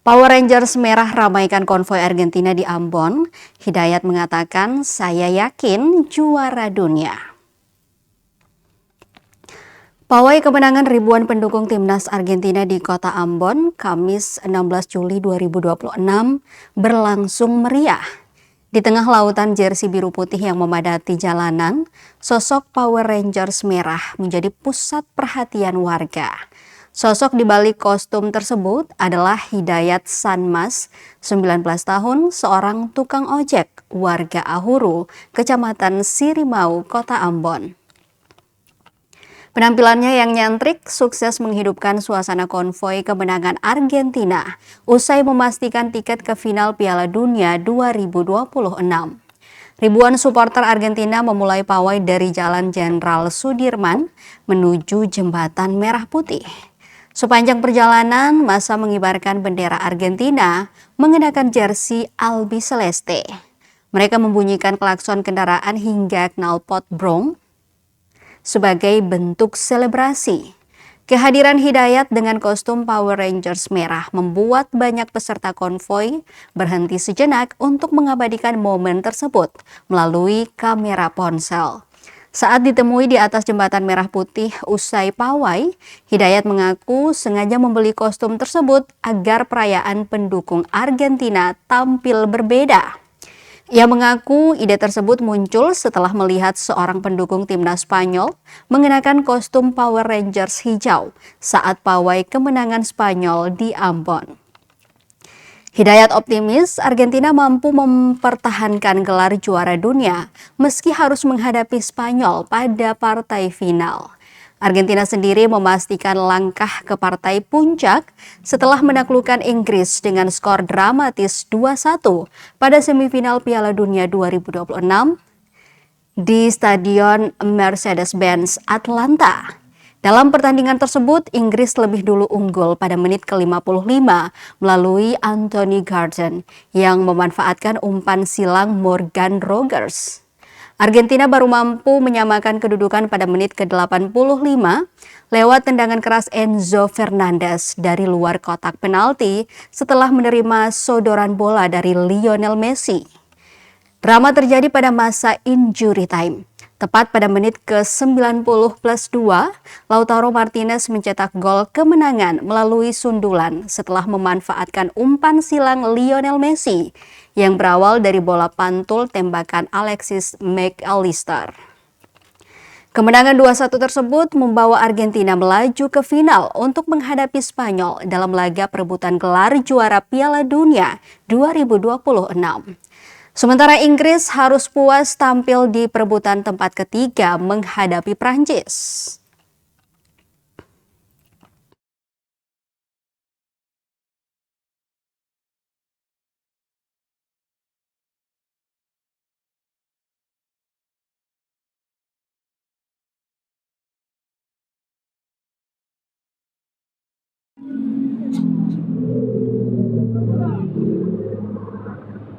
Power Rangers merah ramaikan konvoi Argentina di Ambon. Hidayat mengatakan, "Saya yakin juara dunia." Pawai kemenangan ribuan pendukung timnas Argentina di kota Ambon, Kamis 16 Juli 2026 berlangsung meriah. Di tengah lautan jersey biru putih yang memadati jalanan, sosok Power Rangers merah menjadi pusat perhatian warga. Sosok di balik kostum tersebut adalah Hidayat Sanmas, 19 tahun, seorang tukang ojek warga Ahuru, Kecamatan Sirimau, Kota Ambon. Penampilannya yang nyentrik sukses menghidupkan suasana konvoi kemenangan Argentina usai memastikan tiket ke final Piala Dunia 2026. Ribuan supporter Argentina memulai pawai dari Jalan Jenderal Sudirman menuju Jembatan Merah Putih. Sepanjang perjalanan, massa mengibarkan bendera Argentina mengenakan jersey Albi Celeste. Mereka membunyikan klakson kendaraan hingga knalpot brong sebagai bentuk selebrasi. Kehadiran Hidayat dengan kostum Power Rangers merah membuat banyak peserta konvoi berhenti sejenak untuk mengabadikan momen tersebut melalui kamera ponsel. Saat ditemui di atas jembatan merah putih usai pawai, Hidayat mengaku sengaja membeli kostum tersebut agar perayaan pendukung Argentina tampil berbeda. Ia mengaku ide tersebut muncul setelah melihat seorang pendukung timnas Spanyol mengenakan kostum Power Rangers hijau saat pawai kemenangan Spanyol di Ambon. Hidayat optimis Argentina mampu mempertahankan gelar juara dunia meski harus menghadapi Spanyol pada partai final. Argentina sendiri memastikan langkah ke partai puncak setelah menaklukkan Inggris dengan skor dramatis 2-1 pada semifinal Piala Dunia 2026 di Stadion Mercedes-Benz Atlanta. Dalam pertandingan tersebut, Inggris lebih dulu unggul pada menit ke-55 melalui Anthony Gordon yang memanfaatkan umpan silang Morgan Rogers. Argentina baru mampu menyamakan kedudukan pada menit ke-85 lewat tendangan keras Enzo Fernandez dari luar kotak penalti setelah menerima sodoran bola dari Lionel Messi. Drama terjadi pada masa injury time. Tepat pada menit ke-90+2, Lautaro Martinez mencetak gol kemenangan melalui sundulan setelah memanfaatkan umpan silang Lionel Messi yang berawal dari bola pantul tembakan Alexis McAllister. Kemenangan 2-1 tersebut membawa Argentina melaju ke final untuk menghadapi Spanyol dalam laga perebutan gelar juara Piala Dunia 2026. Sementara Inggris harus puas tampil di perebutan tempat ketiga menghadapi Prancis.